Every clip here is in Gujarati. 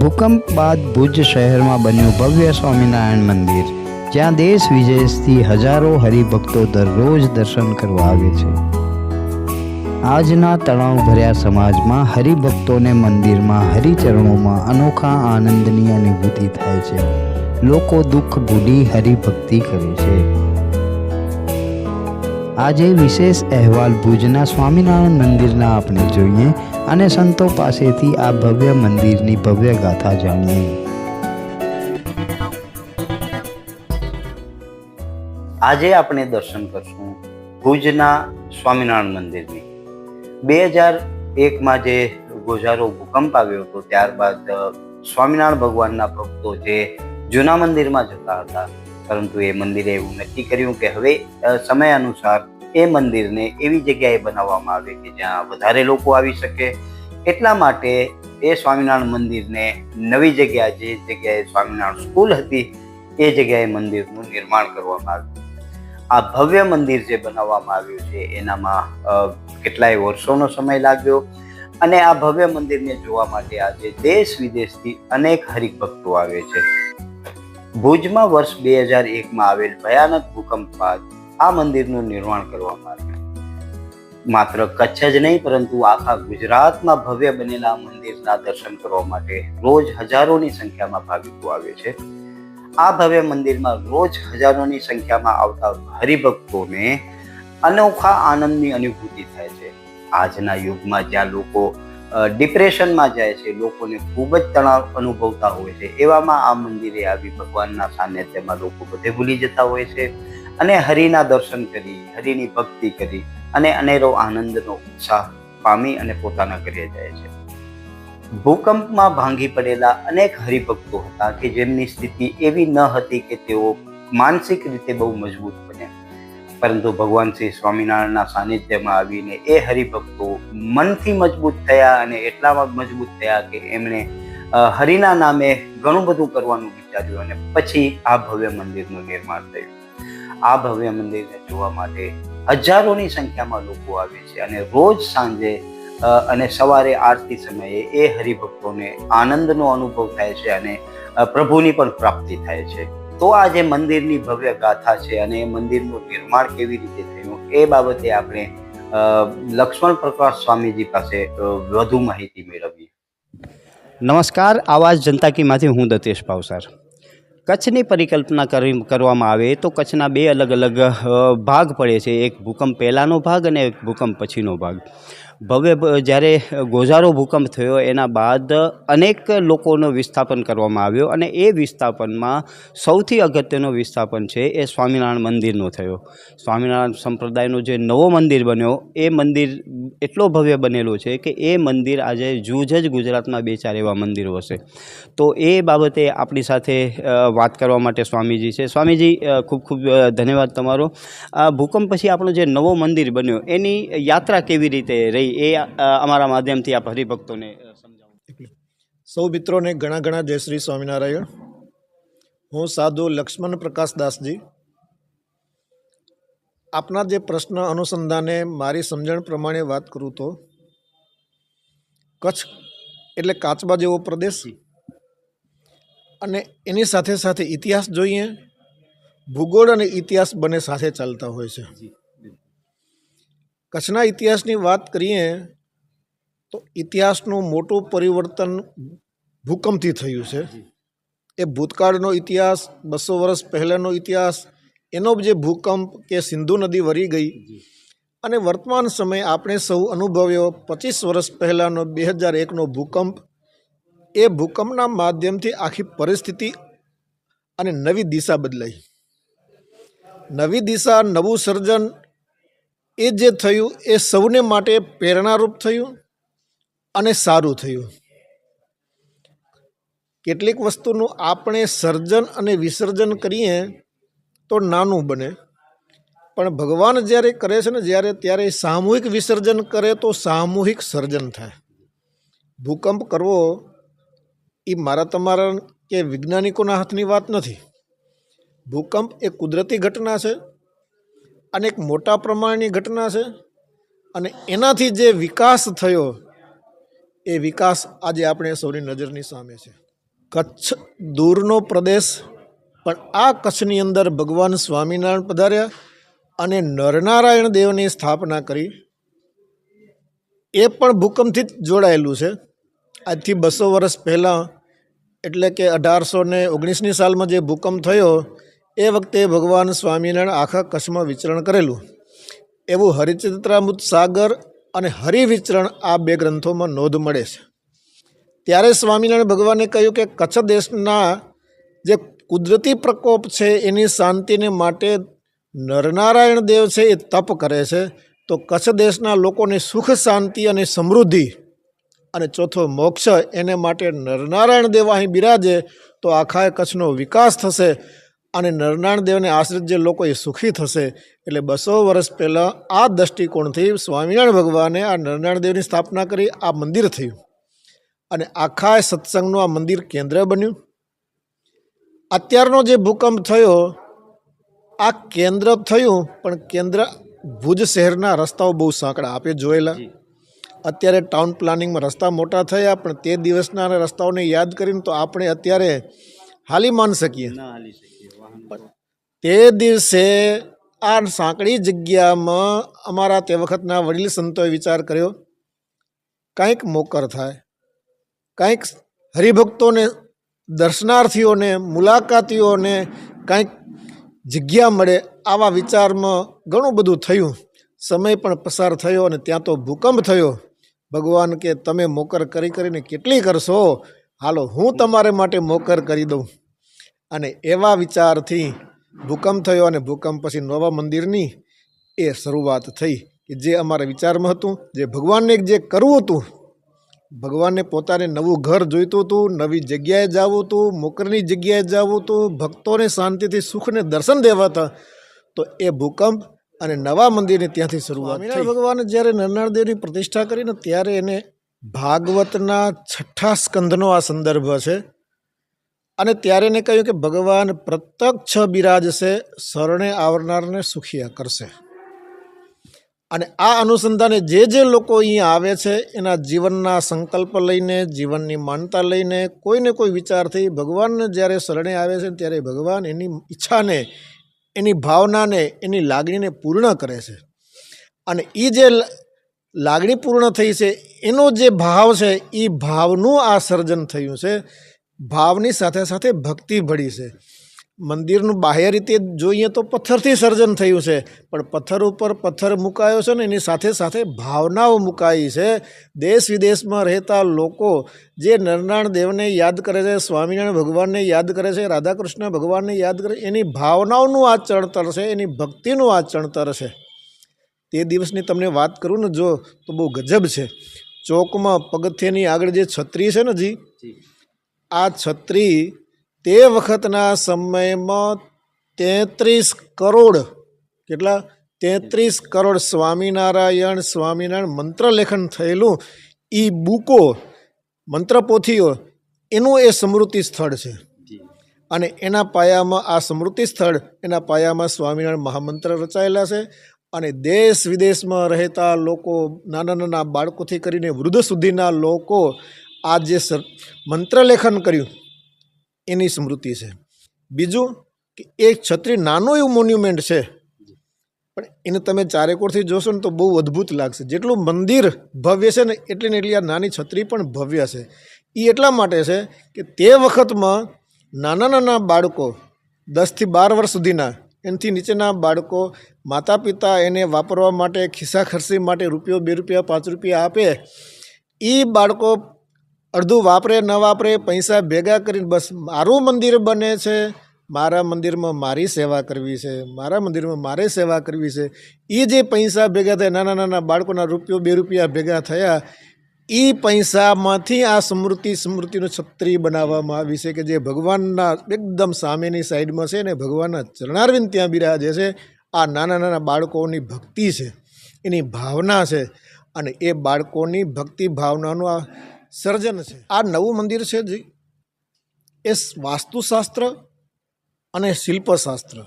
ભૂકંપ બાદ ભુજ શહેરમાં બન્યું ભવ્ય સ્વામિનારાયણ મંદિર, જ્યાં દેશ વિદેશથી હજારો હરિભક્તો દરરોજ દર્શન કરવા આવે છે। આજના તણાવભર્યા સમાજમાં હરિભક્તોને મંદિરમાં હરિચરણોમાં અનોખા આનંદની અનુભૂતિ થાય છે। લોકો દુઃખ ભૂલી હરિભક્તિ કરે છે। આજે વિશેષ અહેવાલ ભુજના સ્વામિનારાયણ મંદિરના આપણે જોઈએ અને સંતો પાસેથી આ ભવ્ય મંદિરની ભવ્ય ગાથા જાણીએ। આજે આપણે દર્શન કરશું ભુજના સ્વામિનારાયણ મંદિરની। 2001માં જે ગોઝારો ભૂકંપ આવ્યો હતો ત્યારબાદ સ્વામિનારાયણ ભગવાનના ભક્તો જે જૂના મંદિરમાં જતા હતા, પરંતુ એ મંદિરે એવું નક્કી કર્યું કે હવે સમય અનુસાર એ મંદિરને એવી જગ્યાએ બનાવવામાં આવે કે જ્યાં વધારે લોકો આવી શકે। એટલા માટે એ સ્વામિનારાયણ મંદિરને નવી જગ્યા, જે જગ્યાએ સ્વામિનારાયણ સ્કૂલ હતી એ જગ્યાએ મંદિરનું નિર્માણ કરવામાં આવ્યું। આ ભવ્ય મંદિર જે બનાવવામાં આવ્યું છે એનામાં કેટલાય વર્ષોનો સમય લાગ્યો અને આ ભવ્ય મંદિરને જોવા માટે આજે દેશ વિદેશથી અનેક હરિભક્તો આવે છે। ભુજમાં વર્ષ 2001માં આવેલ ભયાનક ભૂકંપ બાદ આ મંદિરનું નિર્માણ કરવામાં આવ્યું। માત્ર કચ્છ જ નહીં પરંતુ આખા ગુજરાતમાં ભવ્ય બનેલા મંદિરના દર્શન કરવા માટે રોજ હજારોની સંખ્યામાં ભાવિકો આવે છે। આ ભવ્ય મંદિરમાં રોજ હજારોની સંખ્યામાં આવતા હરિભક્તોને અનોખા આનંદની અનુભૂતિ થાય છે। આજના યુગમાં જ્યાં લોકો ડિપ્રેશનમાં જાય છે, લોકોને ખૂબ જ તણાવ અનુભવતા હોય છે, એવામાં આ મંદિરે આવી ભગવાનના સાનિધ્યમાં લોકો બધે ભૂલી જતા હોય છે અને હરિના દર્શન કરી, હરિની ભક્તિ કરી અને અનેરો આનંદનો ઉત્સાહ પામી અને પોતાના ઘરે જાય છે। ભૂકંપમાં ભાંગી પડેલા અનેક હરિભક્તો હતા કે જેમની સ્થિતિ એવી ન હતી કે તેઓ માનસિક રીતે બહુ મજબૂત બને, પરંતુ ભગવાન શ્રી સ્વામિનારાયણના સાનિધ્યમાં આવીને એ હરિભક્તો મનથી મજબૂત થયા અને એટલામાં મજબૂત થયા કે એમણે હરિના નામે ઘણું બધું કરવાનું વિચાર્યું અને પછી આ ભવ્ય મંદિરનું નિર્માણ થયું। આ ભવ્ય મંદિરને જોવા માટે હજારોની સંખ્યામાં લોકો આવે છે અને રોજ સાંજે અને સવારે આરતી સમયે એ હરિભક્તોને આનંદનો અનુભવ થાય છે અને પ્રભુની પણ પ્રાપ્તિ થાય છે। તો આ જે મંદિરની ભવ્ય ગાથા છે અને એ મંદિરનું નિર્માણ કેવી રીતે થયું એ બાબતે આપણે લક્ષ્મણ પ્રકાશ સ્વામીજી પાસે વધુ માહિતી મેળવીએ। નમસ્કાર, આવાજ જનતા કીમાંથી હું દતેશ ભાવસાર। કચ્છની પરિકલ્પના કરવામાં આવે તો કચ્છના બે અલગ અલગ ભાગ પડે છે, એક ભૂકંપ પહેલાંનો ભાગ અને એક ભૂકંપ પછીનો ભાગ। ભવ્ય જ્યારે ગોઝારો ભૂકંપ થયો એના બાદ અનેક લોકોનો વિસ્થાપન કરવામાં આવ્યો અને એ વિસ્થાપનમાં સૌથી અગત્યનો વિસ્થાપન છે એ સ્વામિનારાયણ મંદિરનો થયો। સ્વામિનારાયણ સંપ્રદાયનો જે નવો મંદિર બન્યો એ મંદિર એટલો ભવ્ય બનેલો છે કે એ મંદિર આજે જૂજ જ ગુજરાતમાં 2-4 એવા મંદિરો હશે। તો એ બાબતે આપણી સાથે વાત કરવા માટે સ્વામીજી છે। સ્વામીજી, ખૂબ ખૂબ ધન્યવાદ તમારો। આ ભૂકંપ પછી આપણો જે નવો મંદિર બન્યો એની યાત્રા કેવી રીતે રહી એ અમારા માધ્યમથી આપ હરિભક્તોને સમજાવો। સૌ મિત્રોને ઘણા ઘણા જય શ્રી સ્વામિનારાયણ। હું સાધુ લક્ષ્મણ પ્રકાશ દાસજી। આપના જે પ્રશ્ન અનુસંધાને મારી સમજણ પ્રમાણે વાત કરું તો કચ્છ એટલે કાચબા જેવો પ્રદેશ અને એની સાથે સાથે ઇતિહાસ જોઈએ, ભૂગોળ અને ઇતિહાસ બંને સાથે ચાલતા હોય છે। કચ્છના ઇતિહાસની વાત કરીએ તો ઇતિહાસનું મોટું પરિવર્તન ભૂકંપથી થયું છે। એ ભૂતકાળનો ઇતિહાસ, 200 વર્ષ પહેલાંનો ઇતિહાસ, એનો જે ભૂકંપ કે સિંધુ નદી વરી ગઈ અને વર્તમાન સમયે આપણે સૌ અનુભવ્યો 25 વર્ષ પહેલાંનો 2001નો ભૂકંપ, એ ભૂકંપના માધ્યમથી આખી પરિસ્થિતિ અને નવી દિશા બદલાઈ। નવી દિશા, નવું સર્જન એ જે થયું એ સૌને માટે પ્રેરણારૂપ થયું અને સારું થયું। કેટલીક વસ્તુનું આપણે સર્જન અને વિસર્જન કરીએ તો નાનું બને, પણ ભગવાન જ્યારે કરે છે ને ત્યારે સામૂહિક વિસર્જન કરે તો સામૂહિક સર્જન થાય। ભૂકંપ કરવો એ મારા તમારા કે વૈજ્ઞાનિકોના હાથની વાત નથી। ભૂકંપ એ કુદરતી ઘટના છે અને એક મોટા પ્રમાણની ઘટના છે અને એનાથી જે વિકાસ થયો એ વિકાસ આજે આપણે સૌની નજરની સામે છે। કચ્છ દૂરનો પ્રદેશ, પણ આ કચ્છની અંદર ભગવાન સ્વામિનારાયણ પધાર્યા અને નરનારાયણ દેવની સ્થાપના કરી. એ પણ ભૂકંપથી જ જોડાયેલું છે. આજથી 200 વર્ષ પહેલાં, એટલે કે 1819ની સાલમાં જે ભૂકંપ થયો એ વખતે ભગવાન સ્વામિનારાયણ આખા કચ્છમાં વિચરણ કરેલું. એવું હરિચરિત્રામૃત સાગર અને હરિવિચરણ આ 2 ગ્રંથોમાં નોંધ મળે છે. ત્યારે સ્વામિનારાયણ ભગવાને કહ્યું કે કચ્છ દેશના જે કુદરતી પ્રકોપ છે એની શાંતિને માટે નરનારાયણ દેવ છે એ તપ કરે છે, તો કચ્છ દેશના લોકોને સુખ શાંતિ અને સમૃદ્ધિ અને ચોથો મોક્ષ, એને માટે નરનારાયણ દેવ અહીં બિરાજે તો આખા કચ્છનો વિકાસ થશે અને નરનારાયણ દેવને આશ્રિત જે લોકો એ સુખી થશે. એટલે 200 વર્ષ પહેલાં આ દૃષ્ટિકોણથી સ્વામિનારાયણ ભગવાને આ નરનારાયણ દેવની સ્થાપના કરી. આ મંદિર થયું અને આખા સત્સંગનું આ મંદિર કેન્દ્ર બન્યું. અત્યારનો જે ભૂકંપ થયો આ કેન્દ્ર થયું, પણ કેન્દ્ર ભુજ શહેરના રસ્તાઓ બહુ સાંકડા, આપે જોયેલા. અત્યારે ટાઉન પ્લાનિંગમાં રસ્તા મોટા થયા, પણ તે દિવસના રસ્તાઓને યાદ કરીને તો આપણે અત્યારે હાલી માની શકીએ. તે દિવસે આ સાંકડી જગ્યામાં અમારા તે વખતના વડીલ સંતોએ વિચાર કર્યો, કંઈક મોકર થાય, કંઈક હરિભક્તોને, દર્શનાર્થીઓને, મુલાકાતીઓને કંઈક જગ્યા મળે. આવા વિચારમાં ઘણું બધું થયું. સમય પણ પસાર થયો અને ત્યાં તો ભૂકંપ થયો. ભગવાન કે તમે મોકર કરી કરીને કેટલી કરશો, હાલો હું તમારે માટે મોકર કરી દઉં. અને એવા વિચારથી ભૂકંપ થયો અને ભૂકંપ પછી નવા મંદિરની એ શરૂઆત થઈ કે જે અમારા વિચારમાં હતું, જે ભગવાનને જે કરવું હતું, ભગવાનને પોતાને નવું ઘર જોઈતું હતું, નવી જગ્યાએ જવું હતું, મોકરની જગ્યાએ જવું હતું, ભક્તોને શાંતિથી સુખને દર્શન દેવા હતા, તો એ ભૂકંપ અને નવા મંદિરની ત્યાંથી શરૂઆત થઈ. ભગવાને જ્યારે નરનારાયણ દેવની પ્રતિષ્ઠા કરીને ત્યારે એને ભાગવતના 6ઠા સ્કંધનો આ સંદર્ભ છે. અને ત્યારે એને કહ્યું કે ભગવાન પ્રત્યક્ષ બિરાજશે, શરણે આવનારને સુખિયા કરશે. અને આ અનુસંધાને જે લોકો અહીંયા આવે છે એના જીવનના સંકલ્પ લઈને, જીવનની માનતા લઈને, કોઈને કોઈ વિચારથી ભગવાનને જ્યારે શરણે આવે છે ત્યારે ભગવાન એની ઈચ્છાને, એની ભાવનાને, એની લાગણીને પૂર્ણ કરે છે. અને એ જે લાગણી પૂર્ણ થઈ છે એનો જે ભાવ છે એ ભાવનું આ સર્જન થયું છે. ભાવની સાથે સાથે ભક્તિ ભળી છે. મંદિરનું બાહ્ય રીતે જોઈએ તો પથ્થરથી સર્જન થયું છે, પણ પથ્થર ઉપર પથ્થર મુકાયો છે ને એની સાથે સાથે ભાવનાઓ મુકાઈ છે. દેશ વિદેશમાં રહેતા લોકો જે નરનારાયણ દેવને યાદ કરે છે, સ્વામિનારાયણ ભગવાનને યાદ કરે છે, રાધાકૃષ્ણ ભગવાનને યાદ કરે, એની ભાવનાઓનું આ ચણતર છે, એની ભક્તિનું આ ચણતર છે. તે દિવસની તમને વાત કરું ને જો તો બહુ ગજબ છે. ચોકમાં પગથિયાની આગળ જે છત્રી છે ને જી, આ છત્રી તે વખતના સમયમાં 33 કરોડ, કેટલા 33 કરોડ સ્વામિનારાયણ મંત્ર લેખન થયેલું એ બુકો, મંત્રપોથીઓ, એનું એ સ્મૃતિ સ્થળ છે. અને એના પાયામાં આ સ્મૃતિ સ્થળ, એના પાયામાં સ્વામિનારાયણ મહામંત્ર રચાયેલા છે. અને દેશ વિદેશમાં રહેતા લોકો, નાના નાના બાળકોથી કરીને વૃદ્ધ સુધીના લોકો આ જે મંત્ર લેખન કર્યું એની સ્મૃતિ છે. બીજું કે એક છત્રી નાનું એવું મોન્યુમેન્ટ છે, પણ એને તમે ચારેકોરથી જોશો ને તો બહુ અદ્ભુત લાગશે. જેટલું મંદિર ભવ્ય છે ને એટલી આ નાની છત્રી પણ ભવ્ય છે. એ એટલા માટે છે કે તે વખતમાં નાના નાના બાળકો 10 થી 12 વર્ષ સુધીના, એનાથી નીચેના બાળકો, માતા પિતા એને વાપરવા માટે, ખિસ્સા ખર્ચી માટે ₹2, ₹2, ₹5 આપે. એ બાળકો અડધું વાપરે ન વાપરે, પૈસા ભેગા કરીને બસ મારું મંદિર બને છે, મારા મંદિરમાં મારી સેવા કરવી છે, મારા મંદિરમાં મારે સેવા કરવી છે. એ જે પૈસા ભેગા થયા, નાના નાના બાળકોના ₹2 ભેગા થયા, એ પૈસામાંથી આ સ્મૃતિનું છત્રી બનાવવામાં આવી છે કે જે ભગવાનના એકદમ સામેની સાઈડમાં છે ને ભગવાનના ચરણારવિંદ ત્યાં બિરાજે છે. આ નાના નાના બાળકોની ભક્તિ છે, એની ભાવના છે, અને એ બાળકોની ભક્તિ ભાવનાનું આ સર્જન છે. આ નવું મંદિર છે જી, એ વાસ્તુશાસ્ત્ર અને શિલ્પશાસ્ત્ર,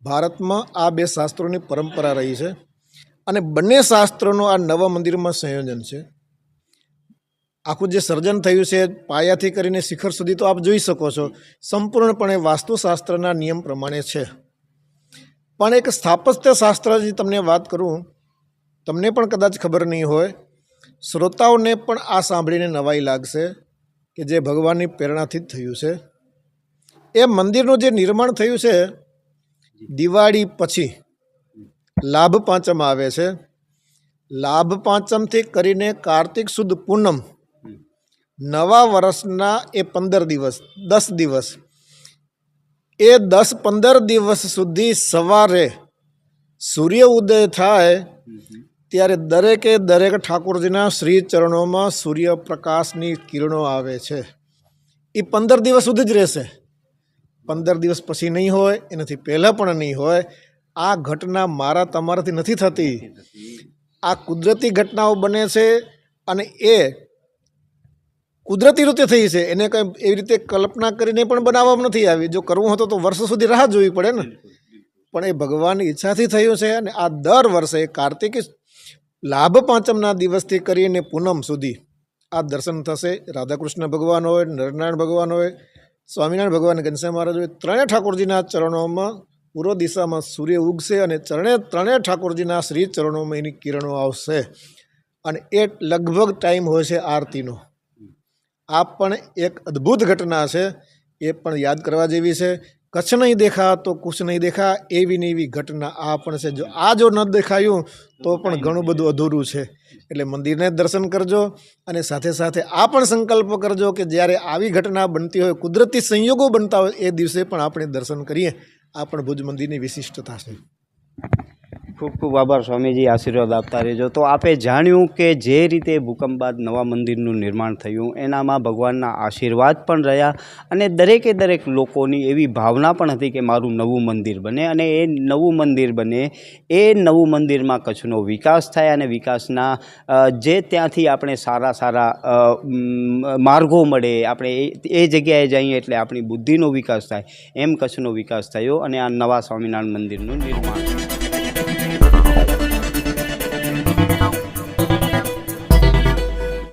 ભારતમાં આ 2 શાસ્ત્રોની પરંપરા રહી છે. અને બંને શાસ્ત્રોનું આ નવા મંદિરમાં સંયોજન છે. આખું જે સર્જન થયું છે પાયાથી કરીને શિખર સુધી તો આપ જોઈ શકો છો, સંપૂર્ણપણે વાસ્તુશાસ્ત્રના નિયમ પ્રમાણે છે. પણ એક સ્થાપત્ય શાસ્ત્રની તમને વાત કરું, તમને પણ કદાચ ખબર નહીં હોય, શ્રોતાઓને પણ આ સાંભળીને નવાઈ લાગશે કે જે ભગવાનની પ્રેરણાથી જ થયું છે. એ મંદિરનું જે નિર્માણ થયું છે દિવાળી પછી લાભ પાંચમ આવે છે. લાભ પાંચમથી કરીને કાર્તિક સુદ પૂનમ, નવા વર્ષના એ 15 દિવસ 10 દિવસ, એ 10-15 દિવસ સુધી સવારે સૂર્ય ઉદય થાય ત્યારે દરેકે દરેક ઠાકોરજીના શ્રી ચરણોમાં સૂર્યપ્રકાશની કિરણો આવે છે. એ 15 દિવસ સુધી જ રહેશે, 15 દિવસ પછી નહીં હોય, એનાથી પહેલાં પણ નહીં હોય. આ ઘટના મારા તમારાથી નથી થતી, આ કુદરતી ઘટનાઓ બને છે અને એ કુદરતી રીતે થઈ છે. એને કંઈ એવી રીતે કલ્પના કરીને પણ બનાવવામાં નથી આવી. જો કરવું હતું તો વર્ષો સુધી રાહ જોવી પડે ને, પણ એ ભગવાનની ઈચ્છાથી થયું છે. અને આ દર વર્ષે કાર્તિકી લાભ પાંચમના દિવસથી કરીને પૂનમ સુધી આ દર્શન થશે. રાધાકૃષ્ણ ભગવાન હોય, નરનારાયણ ભગવાન હોય, સ્વામિનારાયણ ભગવાન, ઘનશ્યામ મહારાજ હોય, ત્રણેય ઠાકોરજીના ચરણોમાં પૂર્વ દિશામાં સૂર્ય ઉગશે અને ત્રણેય ઠાકોરજીના શ્રી ચરણોમાં એની કિરણો આવશે. અને એ લગભગ ટાઈમ હોય છે આરતીનો. આ પણ એક અદ્ભુત ઘટના છે, એ પણ યાદ કરવા જેવી છે. કચ્છ નહીં દેખા તો કુછ નહીં દેખા, એવી ને એવી ઘટના આ પણ છે. જો ન દેખાયું તો પણ ઘણું બધું અધૂરું છે. એટલે મંદિરને દર્શન કરજો અને સાથે સાથે આ પણ સંકલ્પ કરજો કે જ્યારે આવી ઘટના બનતી હોય, કુદરતી સંયોગો બનતા હોય, એ દિવસે પણ આપણે દર્શન કરીએ. આ પણ ભુજ મંદિરની વિશિષ્ટતા છે. ખૂબ ખૂબ આભાર સ્વામીજી, આશીર્વાદ આપતા રહેજો. તો આપે જાણ્યું કે જે રીતે ભૂકંપ બાદ નવા મંદિરનું નિર્માણ થયું, એનામાં ભગવાનના આશીર્વાદ પણ રહ્યા અને દરેકે દરેક લોકોની એવી ભાવના પણ હતી કે મારું નવું મંદિર બને. અને એ નવું મંદિર બને, એ નવું મંદિરમાં કચ્છનો વિકાસ થાય અને વિકાસના જે ત્યાંથી આપણે સારા સારા માર્ગો મળે, આપણે એ જગ્યાએ જઈએ એટલે આપણી બુદ્ધિનો વિકાસ થાય. એમ કચ્છનો વિકાસ થયો અને આ નવા સ્વામિનારાયણ મંદિરનું નિર્માણ.